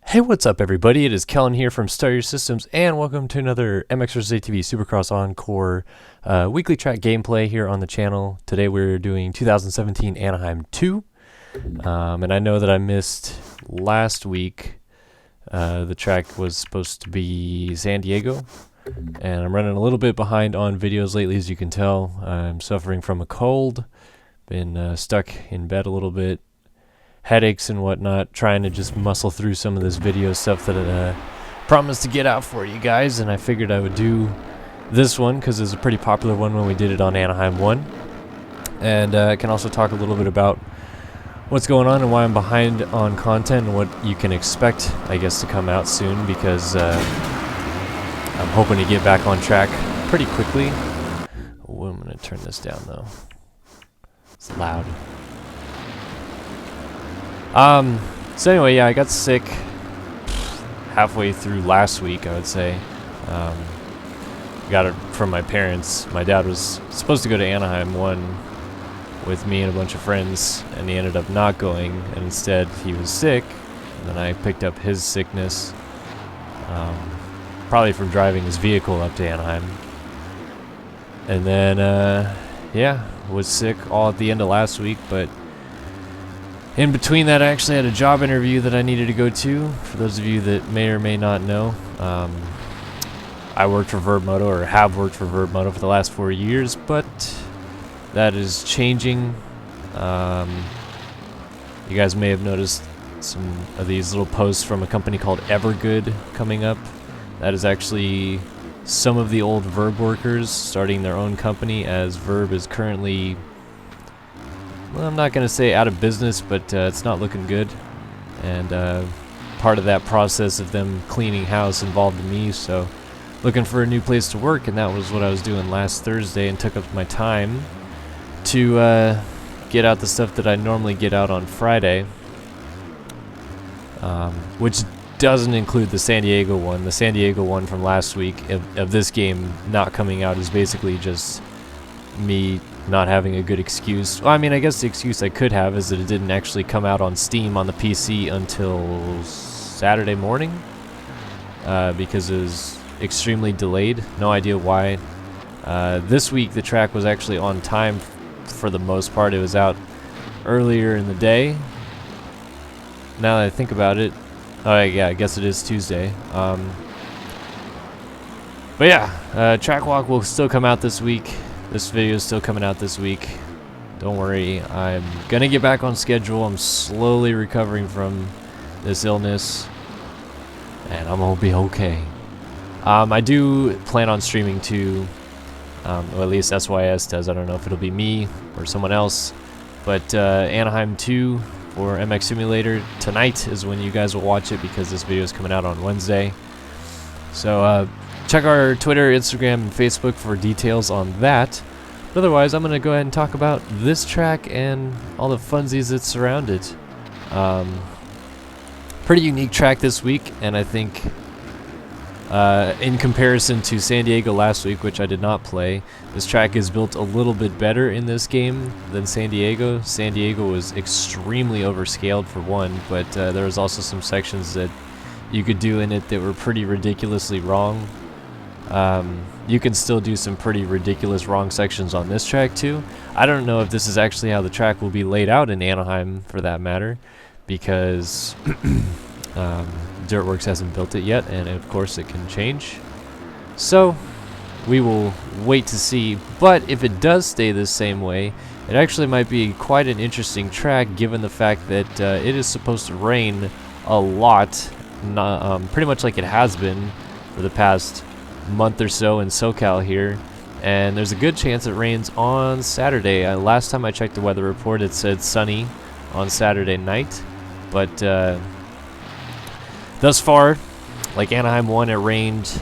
Hey, what's up, everybody? It is Kellen here from Start Your Systems, and welcome to another MX vs. ATV Supercross Encore weekly track gameplay here on the channel. Today we're doing 2017 Anaheim 2, and I know that I missed last week. The track was supposed to be San Diego, and I'm running a little bit behind on videos lately, as you can tell. I'm suffering from a cold, been stuck in bed a little bit. Headaches and whatnot, trying to just muscle through some of this video stuff that I promised to get out for you guys, and I figured I would do this one because it's a pretty popular one when we did it on Anaheim 1. And I can also talk a little bit about what's going on and why I'm behind on content and what you can expect, I guess, to come out soon, because I'm hoping to get back on track pretty quickly. Oh, I'm going to turn this down, though. It's loud. So anyway, yeah, I got sick halfway through last week, I would say. Got it from my parents. My dad was supposed to go to Anaheim 1 with me and a bunch of friends, and he ended up not going, and instead he was sick, and then I picked up his sickness, probably from driving his vehicle up to Anaheim. And then, yeah, was sick all at the end of last week, but in between that, I actually had a job interview that I needed to go to. For those of you that may or may not know, I worked for Verb Moto, or have worked for Verb Moto for the last 4 years, but that is changing. You guys may have noticed some of these little posts from a company called Evergood coming up. That is actually some of the old Verb workers starting their own company, as Verb is currently, well, I'm not going to say out of business, but it's not looking good. And part of that process of them cleaning house involved me, so looking for a new place to work, and that was what I was doing last Thursday, and took up my time to get out the stuff that I normally get out on Friday, which doesn't include the San Diego one. The San Diego one from last week of this game not coming out is basically just me not having a good excuse. Well, I mean, I guess the excuse I could have is that it didn't actually come out on Steam on the PC until Saturday morning, because it was extremely delayed. No idea why. This week the track was actually on time for the most part. It was out earlier in the day. Now that I think about it, oh yeah, I guess it is Tuesday. But yeah, track walk will still come out this week. This video is still coming out this week. Don't worry, I'm gonna get back on schedule. I'm slowly recovering from this illness, and I'm gonna be okay. I do plan on streaming too, or at least SYS does. I don't know if it'll be me or someone else, but Anaheim 2 for MX Simulator tonight is when you guys will watch it, because this video is coming out on Wednesday. So check our Twitter, Instagram, and Facebook for details on that. But otherwise, I'm going to go ahead and talk about this track and all the funsies that surround it. Pretty unique track this week, and I think in comparison to San Diego last week, which I did not play, this track is built a little bit better in this game than San Diego. San Diego was extremely overscaled for one, but there was also some sections that you could do in it that were pretty ridiculously wrong. You can still do some pretty ridiculous wrong sections on this track too. I don't know if this is actually how the track will be laid out in Anaheim, for that matter, because Dirtworks hasn't built it yet, and of course it can change. So we will wait to see. But if it does stay the same way, it actually might be quite an interesting track, given the fact that it is supposed to rain a lot, pretty much like it has been for the past month or so in SoCal here, and there's a good chance it rains on Saturday. Last time I checked the weather report, it said sunny on Saturday night, but thus far, like Anaheim 1, it rained,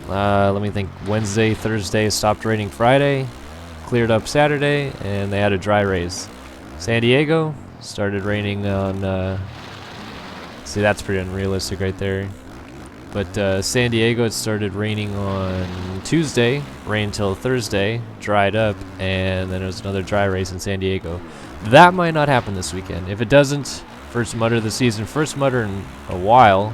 let me think, Wednesday, Thursday, stopped raining Friday, cleared up Saturday, and they had a dry race. San Diego started raining on, see, that's pretty unrealistic right there. But San Diego, it started raining on Tuesday, rained till Thursday, dried up, and then there was another dry race in San Diego. That might not happen this weekend. If it doesn't, First mudder of the season. First mudder in a while.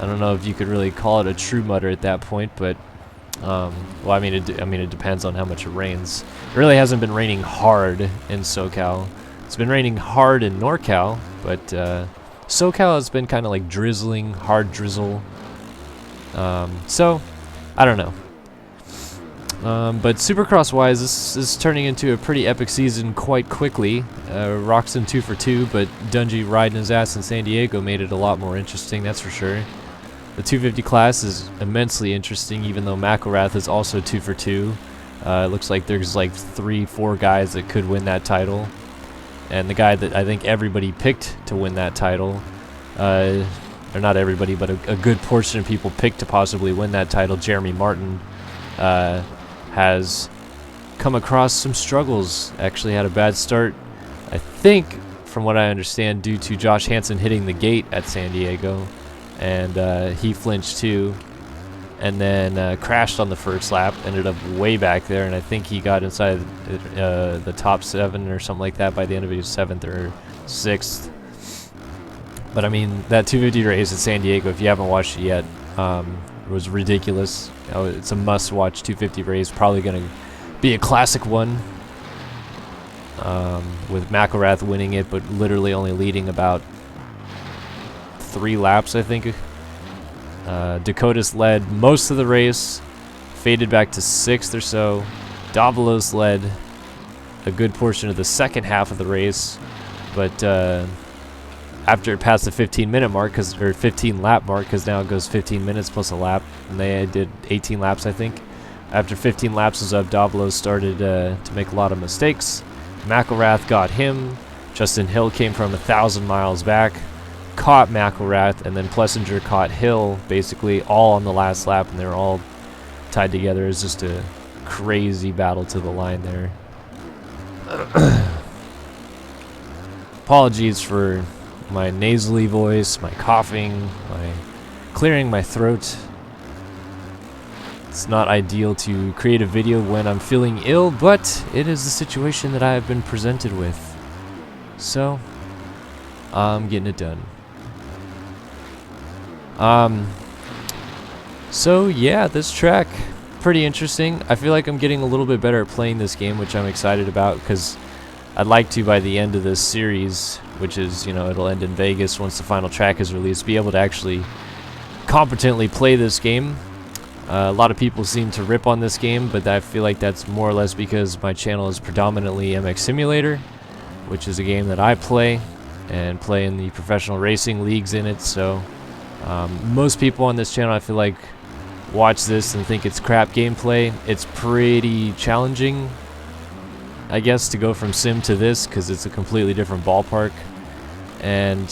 I don't know if you could really call it a true mudder at that point, but well, I mean, it depends on how much it rains. It really hasn't been raining hard in SoCal. It's been raining hard in NorCal, but SoCal has been kind of like drizzling, hard drizzle. So, I don't know. But Supercross-wise, this is turning into a pretty epic season quite quickly. Roxon 2 for 2, but Dungy riding his ass in San Diego made it a lot more interesting, that's for sure. The 250 class is immensely interesting, even though McElrath is also 2 for 2. It looks like there's like 3-4 guys that could win that title. And the guy that I think everybody picked to win that title, or not everybody, but a good portion of people picked to possibly win that title, Jeremy Martin, has come across some struggles. Actually had a bad start, I think, from what I understand, due to Josh Hansen hitting the gate at San Diego. And he flinched too, and then crashed on the first lap, ended up way back there, and I think he got inside the top 7 or something like that by the end of his 7th or 6th. But I mean, that 250 race at San Diego, if you haven't watched it yet, was ridiculous. It's a must-watch 250 race, probably going to be a classic one, with McElrath winning it, but literally only leading about 3 laps, I think. Dakotas led most of the race, faded back to 6th or so. Davalos led a good portion of the second half of the race, but after it passed the 15-minute mark, or 15-lap mark, because now it goes 15 minutes plus a lap, and they did 18 laps, I think. After 15 laps was up, Davalos started to make a lot of mistakes. McElrath got him. Justin Hill came from 1,000 miles back, caught McElrath, and then Plessinger caught Hill, basically all on the last lap, and they were all tied together. It was just a crazy battle to the line there. Apologies for my nasally voice, my coughing, my clearing my throat. It's not ideal to create a video when I'm feeling ill, but it is the situation that I have been presented with. So, I'm getting it done. So yeah, this track, pretty interesting. I feel like I'm getting a little bit better at playing this game, which I'm excited about, because I'd like to, by the end of this series, which is, you know, it'll end in Vegas once the final track is released, be able to actually competently play this game. A lot of people seem to rip on this game, but I feel like that's more or less because my channel is predominantly MX Simulator, which is a game that I play, and play in the professional racing leagues in it. So most people on this channel, I feel like, watch this and think it's crap gameplay. It's pretty challenging, I guess, to go from sim to this, because it's a completely different ballpark. And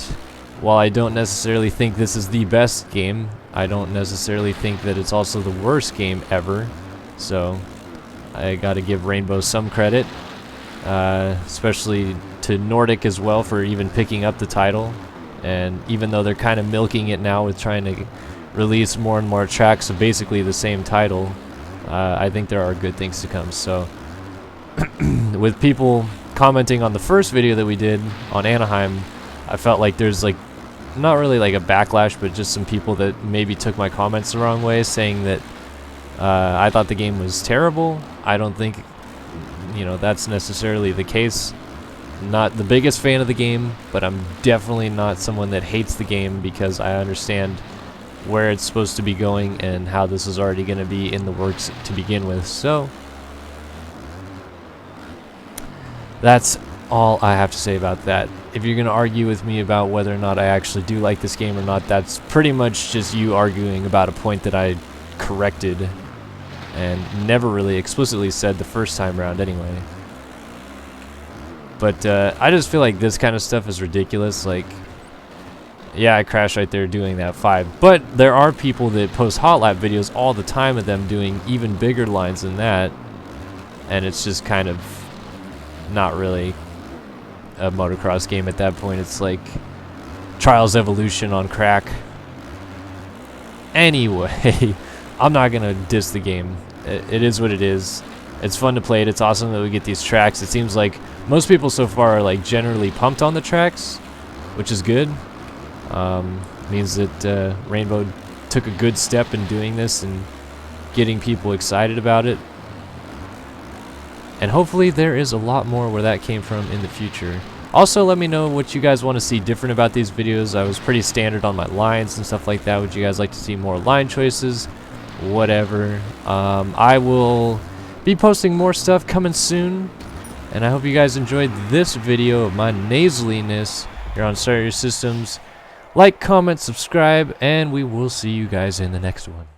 while I don't necessarily think this is the best game, I don't necessarily think that it's also the worst game ever. So I gotta give Rainbow some credit, especially to Nordic as well for even picking up the title. And even though they're kind of milking it now with trying to release more and more tracks of basically the same title, I think there are good things to come. So with people commenting on the first video that we did on Anaheim, I felt like there's like not really like a backlash, but just some people that maybe took my comments the wrong way, saying that I thought the game was terrible. I don't think, you know, that's necessarily the case. Not the biggest fan of the game, but I'm definitely not someone that hates the game, because I understand where it's supposed to be going and how this is already going to be in the works to begin with. So that's all I have to say about that. If you're going to argue with me about whether or not I actually do like this game or not, that's pretty much just you arguing about a point that I corrected and never really explicitly said the first time around anyway. But I just feel like this kind of stuff is ridiculous. Like, yeah, I crashed right there doing that 5. But there are people that post hot lap videos all the time of them doing even bigger lines than that. And it's just kind of not really a motocross game at that point. It's like Trials Evolution on crack. Anyway, I'm not going to diss the game. It is what it is. It's fun to play it. It's awesome that we get these tracks. It seems like most people so far are like generally pumped on the tracks. which is good. Means that Rainbow took a good step in doing this and getting people excited about it. And hopefully there is a lot more where that came from in the future. Also, let me know what you guys want to see different about these videos. I was pretty standard on my lines and stuff like that. Would you guys like to see more line choices? Whatever. I will be posting more stuff coming soon. And I hope you guys enjoyed this video of my nasaliness here on Start Your Systems. Like, comment, subscribe, and we will see you guys in the next one.